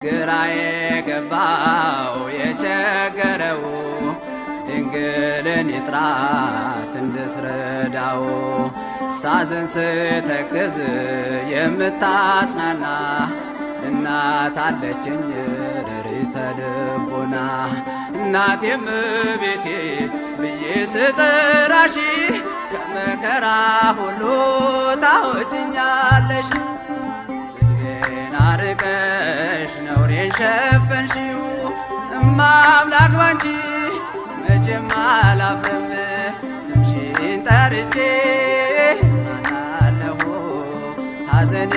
ግራ የገባው የቸገረው ድንግልን ይጥራት እንድትረዳው ሳዝን ስተክዝ የምታጽናና እናት አለችኝ ርሪተ ልቦና እናቴም ቤቴ ብዬ ስጠራሽ ከመከራ ሁሉ ታወጭኛለሽ ስድቤን አርቀሽ ነውሬን ሸፈንሽው እማምላክ ባንቺ መቼም አላፍርም ስምሽን ጠርቼ እጽናናለሁ ሐዘኔ